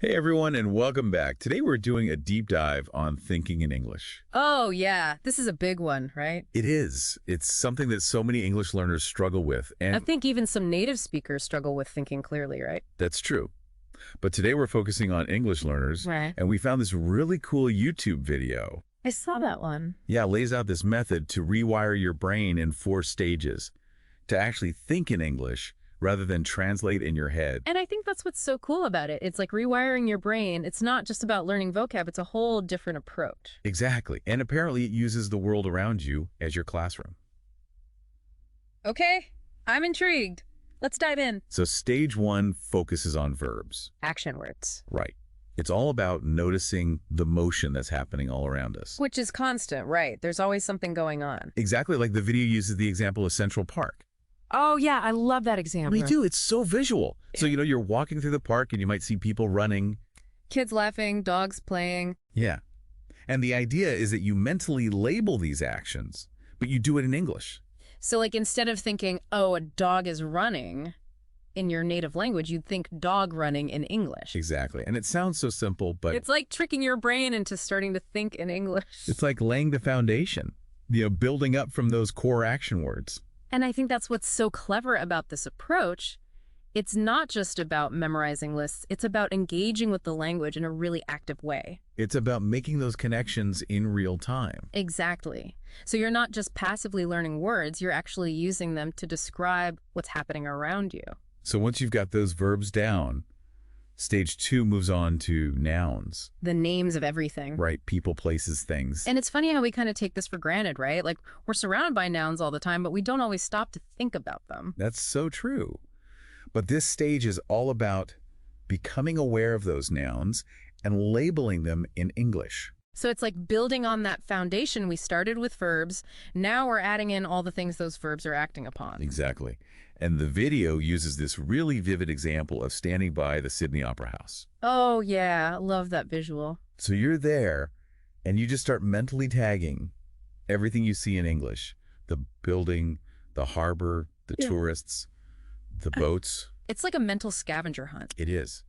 Hey everyone, and welcome back. Today we're doing a deep dive on thinking in English. Oh, yeah. This is a big one, right? It is. It's something that so many English learners struggle with, I and think even some native speakers struggle with thinking clearly, right? that's true. But today we're focusing on English learners, Right. and we found this really cool YouTube video. I saw that one. Yeah, it lays out this method to rewire your brain in 4 stages, to actually think in English rather than translate in your head. And I think that's what's so cool about it. It's like rewiring your brain. It's not just about learning vocab. It's a whole different approach. Exactly. And apparently it uses the world around you as your classroom. Okay, I'm intrigued. Let's dive in. So stage 1 focuses on verbs. Action words. Right. It's all about noticing the motion that's happening all around us. Which is constant, right? There's always something going on. Exactly like the video uses the example of Central Park. Oh, yeah. I love that example. Me too. It's so visual. So, you're walking through the park and you might see people running. Kids laughing, dogs playing. Yeah. And the idea is that you mentally label these actions, but you do it in English. So, like, instead of thinking, oh, a dog is running in your native language, you'd think dog running in English. Exactly. And it sounds so simple, but It's like tricking your brain into starting to think in English. it's like laying the foundation, building up from those core action words. And I think that's what's so clever about this approach. It's not just about memorizing lists. It's about engaging with the language in a really active way. It's about making those connections in real time. Exactly. So you're not just passively learning words, you're actually using them to describe what's happening around you. So once you've got those verbs down, stage 2 moves on to nouns. The names of everything. Right, people, places, things. And it's funny how we kind of take this for granted, right? Like, we're surrounded by nouns all the time, but we don't always stop to think about them. That's so true. But this stage is all about becoming aware of those nouns and labeling them in English. So it's like building on that foundation we started with verbs. Now we're adding in all the things those verbs are acting upon. Exactly. And the video uses this really vivid example of standing by the Sydney Opera House. Oh, yeah. Love that visual. So you're there, and you just start mentally tagging everything you see in English. The building, the harbor, the tourists, the boats. It's like a mental scavenger hunt. It is.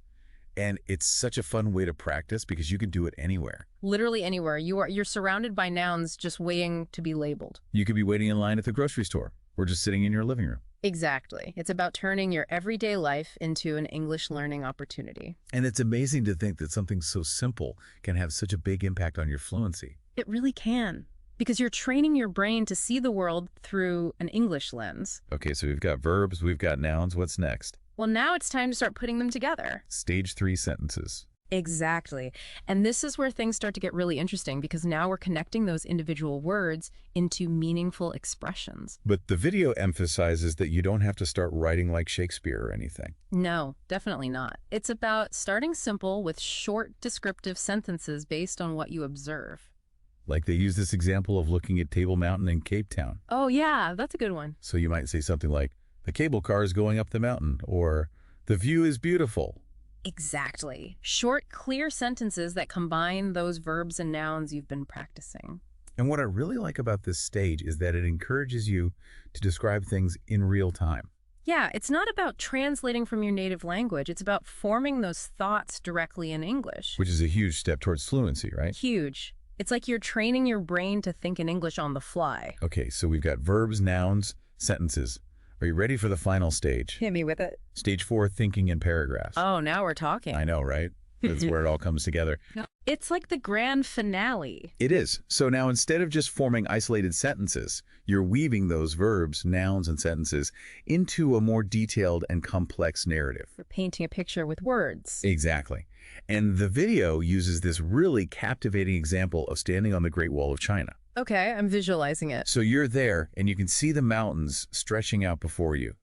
And it's such a fun way to practice because you can do it anywhere. Literally anywhere. You're surrounded by nouns just waiting to be labeled. You could be waiting in line at the grocery store or just sitting in your living room. Exactly. It's about turning your everyday life into an English learning opportunity. And it's amazing to think that something so simple can have such a big impact on your fluency. It really can, because you're training your brain to see the world through an English lens. Okay, so we've got verbs, we've got nouns. What's next? Well, now it's time to start putting them together. Stage 3 sentences. Exactly. And this is where things start to get really interesting because now we're connecting those individual words into meaningful expressions. But the video emphasizes that you don't have to start writing like Shakespeare or anything. No, definitely not. It's about starting simple with short descriptive sentences based on what you observe. Like they use this example of looking at Table Mountain in Cape Town. Oh, yeah, that's a good one. So you might say something like, the cable car is going up the mountain, or the view is beautiful. Exactly. Short, clear sentences that combine those verbs and nouns you've been practicing. And what I really like about this stage is that it encourages you to describe things in real time. Yeah, it's not about translating from your native language. It's about forming those thoughts directly in English. Which is a huge step towards fluency, right? Huge. It's like you're training your brain to think in English on the fly. Okay, so we've got verbs, nouns, sentences. Are you ready for the final stage? Hit me with it. Stage 4, thinking in paragraphs. Oh, now we're talking. I know, right? That's where it all comes together. It's like the grand finale. It is. So now instead of just forming isolated sentences, you're weaving those verbs, nouns, and sentences into a more detailed and complex narrative. We're painting a picture with words. Exactly. And the video uses this really captivating example of standing on the Great Wall of China. Okay, I'm visualizing it. So you're there, and you can see the mountains stretching out before you.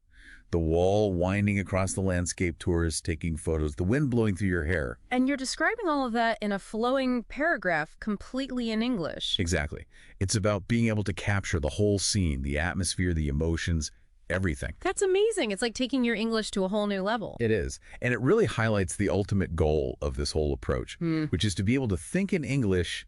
The wall winding across the landscape, tourists taking photos, the wind blowing through your hair. And you're describing all of that in a flowing paragraph completely in English. Exactly. It's about being able to capture the whole scene, the atmosphere, the emotions, everything. That's amazing. It's like taking your English to a whole new level. It is. And it really highlights the ultimate goal of this whole approach, which is to be able to think in English,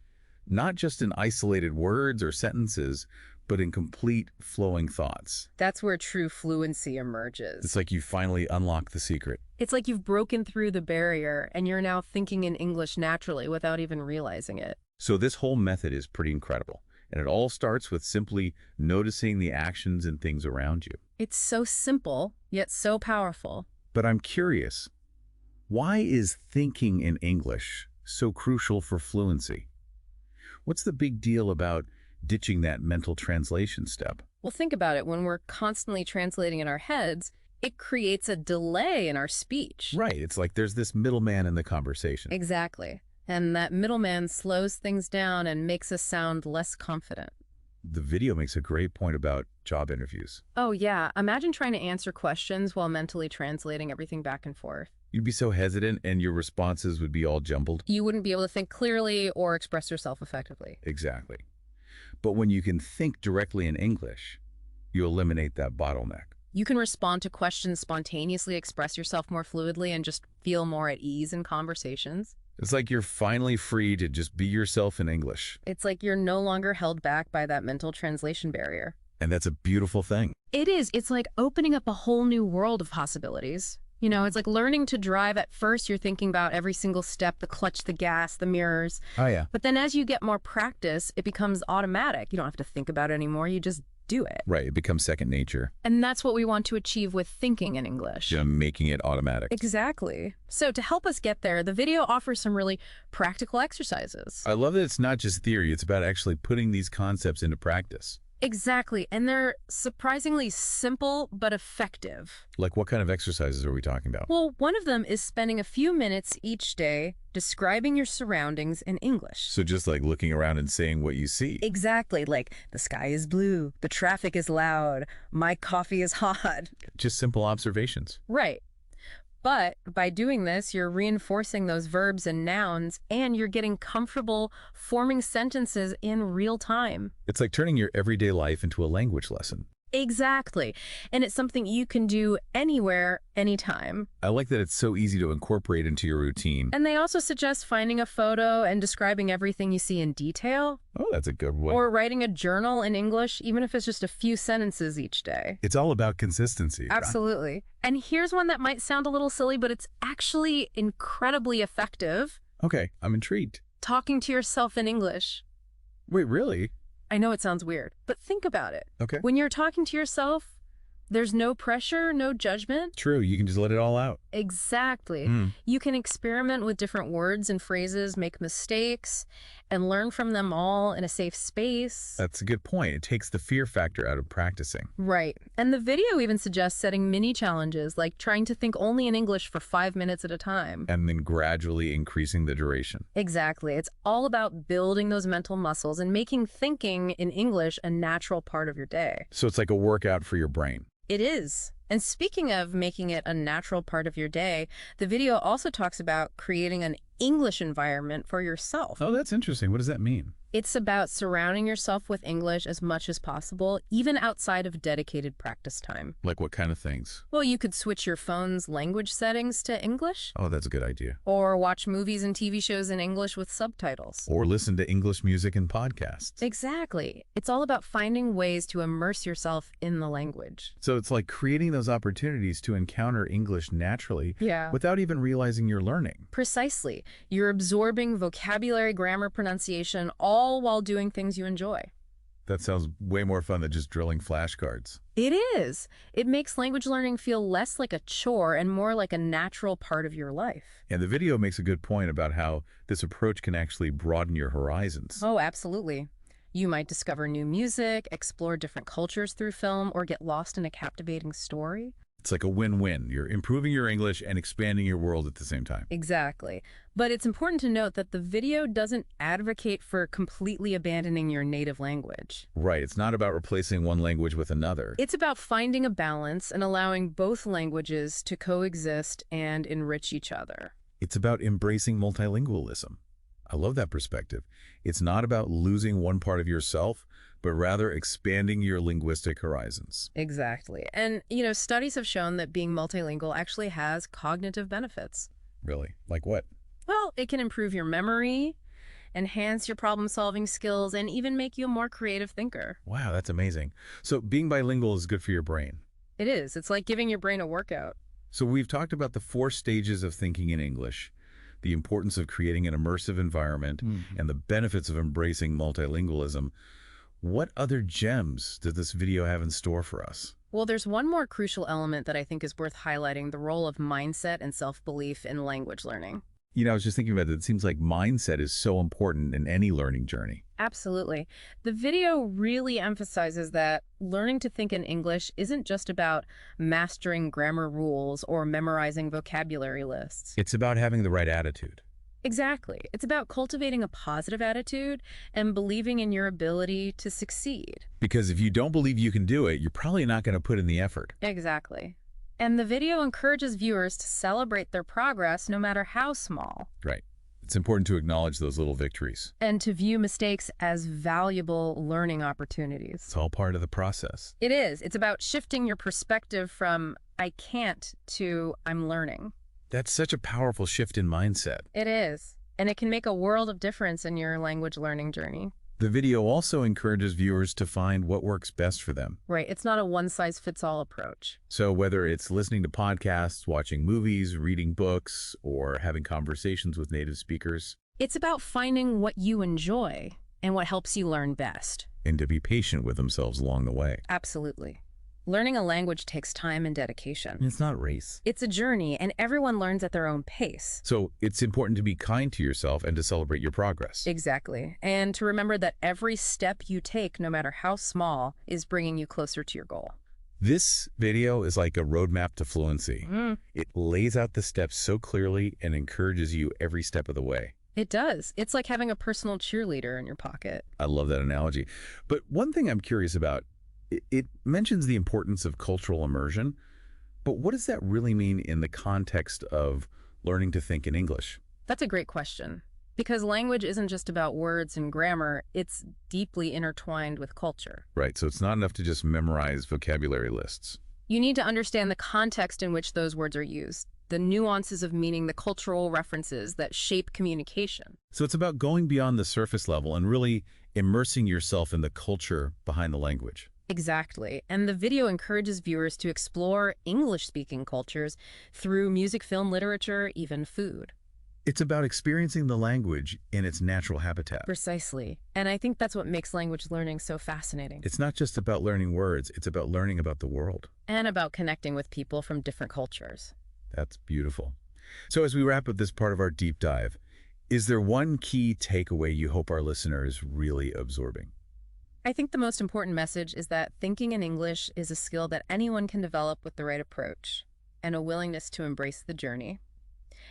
not just in isolated words or sentences, but in complete flowing thoughts. That's where true fluency emerges. It's like you finally unlock the secret. It's like you've broken through the barrier and you're now thinking in English naturally without even realizing it. So this whole method is pretty incredible. And it all starts with simply noticing the actions and things around you. It's so simple, yet so powerful. But I'm curious, why is thinking in English so crucial for fluency? What's the big deal about ditching that mental translation step? Well, think about it. When we're constantly translating in our heads, it creates a delay in our speech. Right. It's like there's this middleman in the conversation. Exactly. And that middleman slows things down and makes us sound less confident. The video makes a great point about job interviews. Oh, yeah. Imagine trying to answer questions while mentally translating everything back and forth. You'd be so hesitant and your responses would be all jumbled. You wouldn't be able to think clearly or express yourself effectively. Exactly. But when you can think directly in English, you eliminate that bottleneck. You can respond to questions spontaneously, express yourself more fluidly, and just feel more at ease in conversations. It's like you're finally free to just be yourself in English. It's like you're no longer held back by that mental translation barrier. And that's a beautiful thing. It is. It's like opening up a whole new world of possibilities. You know, it's like learning to drive. At first, you're thinking about every single step, the clutch, the gas, the mirrors. Oh, yeah. But then as you get more practice, it becomes automatic. You don't have to think about it anymore. You just do it. Right. It becomes second nature. And that's what we want to achieve with thinking in English. Yeah, making it automatic. Exactly. So to help us get there, the video offers some really practical exercises. I love that it's not just theory. It's about actually putting these concepts into practice. Exactly. And they're surprisingly simple but effective. Like what kind of exercises are we talking about? Well, one of them is spending a few minutes each day describing your surroundings in English. So just like looking around and saying what you see. Exactly. Like, the sky is blue, the traffic is loud, my coffee is hot. Just simple observations. Right. But by doing this, you're reinforcing those verbs and nouns, and you're getting comfortable forming sentences in real time. It's like turning your everyday life into a language lesson. Exactly. And it's something you can do anywhere, anytime. I like that it's so easy to incorporate into your routine. And they also suggest finding a photo and describing everything you see in detail. Oh, that's a good one. Or writing a journal in English, even if it's just a few sentences each day. It's all about consistency. Absolutely. And here's one that might sound a little silly, but it's actually incredibly effective. Okay, I'm intrigued. Talking to yourself in English. Wait, really? I know it sounds weird, but think about it. Okay. When you're talking to yourself, there's no pressure, no judgment. True, you can just let it all out. Exactly. You can experiment with different words and phrases, make mistakes, and learn from them all in a safe space. That's a good point. It takes the fear factor out of practicing. Right. And the video even suggests setting mini challenges, like trying to think only in English for 5 minutes at a time. And then gradually increasing the duration. Exactly. It's all about building those mental muscles and making thinking in English a natural part of your day. So it's like a workout for your brain. It is. And speaking of making it a natural part of your day, the video also talks about creating an English environment for yourself. Oh, that's interesting. What does that mean? It's about surrounding yourself with English as much as possible, even outside of dedicated practice time. Like what kind of things? Well, you could switch your phone's language settings to English. Oh, that's a good idea. Or watch movies and TV shows in English with subtitles. Or listen to English music and podcasts. Exactly. It's all about finding ways to immerse yourself in the language. So it's like creating those opportunities to encounter English naturally without even realizing you're learning. Precisely. You're absorbing vocabulary, grammar, pronunciation, all while doing things you enjoy. That sounds way more fun than just drilling flashcards. It is. It makes language learning feel less like a chore and more like a natural part of your life. And the video makes a good point about how this approach can actually broaden your horizons. Oh, absolutely. You might discover new music, explore different cultures through film, or get lost in a captivating story. It's like a win-win. You're improving your English and expanding your world at the same time. Exactly. But it's important to note that the video doesn't advocate for completely abandoning your native language. Right. It's not about replacing one language with another. It's about finding a balance and allowing both languages to coexist and enrich each other. It's about embracing multilingualism. I love that perspective. It's not about losing one part of yourself, but rather expanding your linguistic horizons. Exactly. And, studies have shown that being multilingual actually has cognitive benefits. Really? Like what? Well, it can improve your memory, enhance your problem-solving skills, and even make you a more creative thinker. Wow, that's amazing. So being bilingual is good for your brain. It is. It's like giving your brain a workout. So we've talked about the 4 stages of thinking in English, the importance of creating an immersive environment, and the benefits of embracing multilingualism. What other gems does this video have in store for us? Well, there's one more crucial element that I think is worth highlighting, the role of mindset and self-belief in language learning. You know, I was just thinking about it. It seems like mindset is so important in any learning journey. Absolutely. The video really emphasizes that learning to think in English isn't just about mastering grammar rules or memorizing vocabulary lists. It's about having the right attitude. Exactly. It's about cultivating a positive attitude and believing in your ability to succeed. Because if you don't believe you can do it, you're probably not going to put in the effort. Exactly. And the video encourages viewers to celebrate their progress no matter how small. Right. It's important to acknowledge those little victories. And to view mistakes as valuable learning opportunities. It's all part of the process. It is. It's about shifting your perspective from I can't to I'm learning. That's such a powerful shift in mindset. It is. And it can make a world of difference in your language learning journey. The video also encourages viewers to find what works best for them. Right. It's not a one-size-fits-all approach. So whether it's listening to podcasts, watching movies, reading books, or having conversations with native speakers. It's about finding what you enjoy and what helps you learn best. And to be patient with themselves along the way. Absolutely. Learning a language takes time and dedication. It's not a race. It's a journey, and everyone learns at their own pace. So it's important to be kind to yourself and to celebrate your progress. Exactly. And to remember that every step you take, no matter how small, is bringing you closer to your goal. This video is like a roadmap to fluency. It lays out the steps so clearly and encourages you every step of the way. It does. It's like having a personal cheerleader in your pocket. I love that analogy. But one thing I'm curious about, it mentions the importance of cultural immersion, but what does that really mean in the context of learning to think in English? That's a great question. Because language isn't just about words and grammar, it's deeply intertwined with culture. Right, so it's not enough to just memorize vocabulary lists. You need to understand the context in which those words are used, the nuances of meaning, the cultural references that shape communication. So it's about going beyond the surface level and really immersing yourself in the culture behind the language. Exactly. And the video encourages viewers to explore English-speaking cultures through music, film, literature, even food. It's about experiencing the language in its natural habitat. Precisely. And I think that's what makes language learning so fascinating. It's not just about learning words, it's about learning about the world. And about connecting with people from different cultures. That's beautiful. So as we wrap up this part of our deep dive, is there one key takeaway you hope our listener is really absorbing? I think the most important message is that thinking in English is a skill that anyone can develop with the right approach and a willingness to embrace the journey.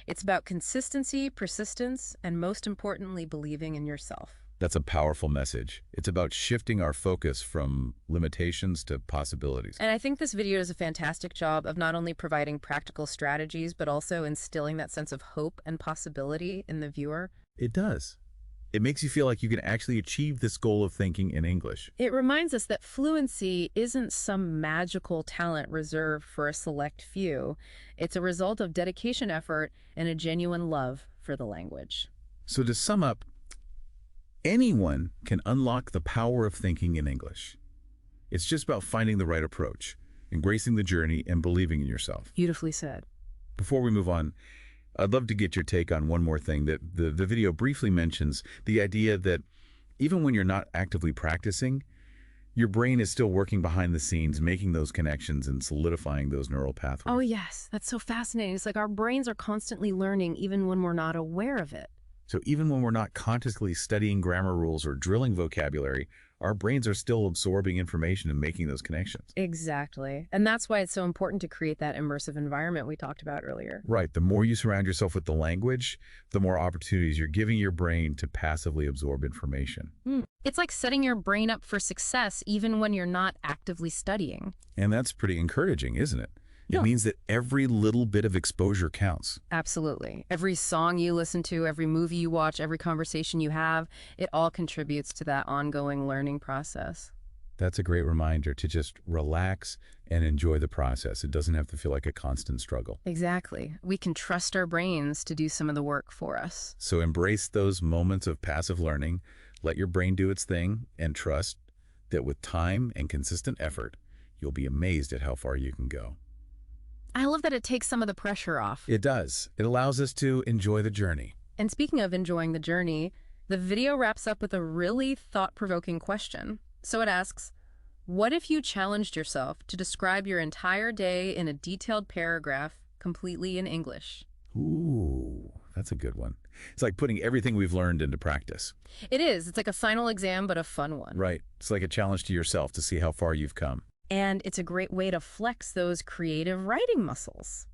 It's about consistency, persistence, and most importantly, believing in yourself. That's a powerful message. It's about shifting our focus from limitations to possibilities. And I think this video does a fantastic job of not only providing practical strategies, but also instilling that sense of hope and possibility in the viewer. It does. It makes you feel like you can actually achieve this goal of thinking in English. It reminds us that fluency isn't some magical talent reserved for a select few. It's a result of dedication, effort, and a genuine love for the language. So to sum up, anyone can unlock the power of thinking in English. It's just about finding the right approach, embracing the journey, and believing in yourself. Beautifully said. Before we move on, I'd love to get your take on one more thing that the video briefly mentions, the idea that even when you're not actively practicing, your brain is still working behind the scenes, making those connections and solidifying those neural pathways. Oh, yes. That's so fascinating. It's like our brains are constantly learning even when we're not aware of it. So even when we're not consciously studying grammar rules or drilling vocabulary, our brains are still absorbing information and making those connections. Exactly. And that's why it's so important to create that immersive environment we talked about earlier. Right. The more you surround yourself with the language, the more opportunities you're giving your brain to passively absorb information. It's like setting your brain up for success even when you're not actively studying. And that's pretty encouraging, isn't it? Yeah. It means that every little bit of exposure counts. Absolutely. Every song you listen to, every movie you watch, every conversation you have, it all contributes to that ongoing learning process. That's a great reminder to just relax and enjoy the process. It doesn't have to feel like a constant struggle. Exactly. We can trust our brains to do some of the work for us. So embrace those moments of passive learning, let your brain do its thing, and trust that with time and consistent effort, you'll be amazed at how far you can go. I love that it takes some of the pressure off. It does. It allows us to enjoy the journey. And speaking of enjoying the journey, the video wraps up with a really thought-provoking question. So it asks, what if you challenged yourself to describe your entire day in a detailed paragraph completely in English? Ooh, that's a good one. It's like putting everything we've learned into practice. It is. It's like a final exam, but a fun one. Right. It's like a challenge to yourself to see how far you've come. And it's a great way to flex those creative writing muscles.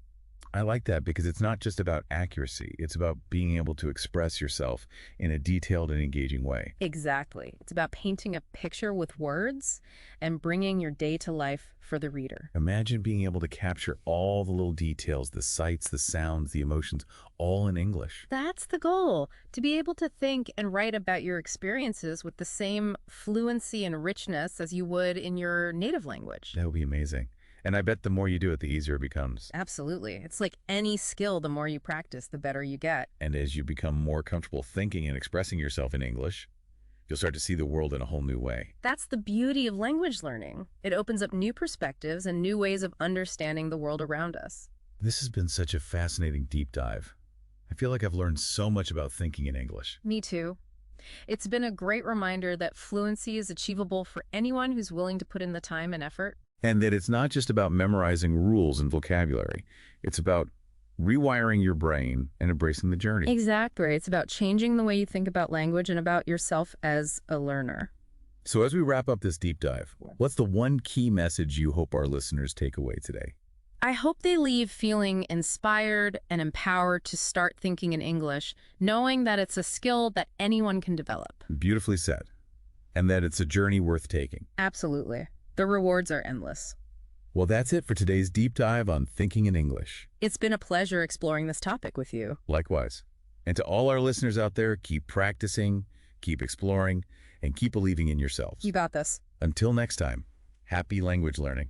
I like that because it's not just about accuracy. It's about being able to express yourself in a detailed and engaging way. Exactly. It's about painting a picture with words and bringing your day to life for the reader. Imagine being able to capture all the little details, the sights, the sounds, the emotions, all in English. That's the goal, to be able to think and write about your experiences with the same fluency and richness as you would in your native language. That would be amazing. And I bet the more you do it, the easier it becomes. Absolutely. It's like any skill, the more you practice, the better you get. And as you become more comfortable thinking and expressing yourself in English, you'll start to see the world in a whole new way. That's the beauty of language learning. It opens up new perspectives and new ways of understanding the world around us. This has been such a fascinating deep dive. I feel like I've learned so much about thinking in English. Me too. It's been a great reminder that fluency is achievable for anyone who's willing to put in the time and effort. And that it's not just about memorizing rules and vocabulary. It's about rewiring your brain and embracing the journey. Exactly. It's about changing the way you think about language and about yourself as a learner. So as we wrap up this deep dive, what's the one key message you hope our listeners take away today? I hope they leave feeling inspired and empowered to start thinking in English, knowing that it's a skill that anyone can develop. Beautifully said. And that it's a journey worth taking. Absolutely. The rewards are endless. Well, that's it for today's deep dive on thinking in English. It's been a pleasure exploring this topic with you. Likewise. And to all our listeners out there, keep practicing, keep exploring, and keep believing in yourselves. You got this. Until next time, happy language learning.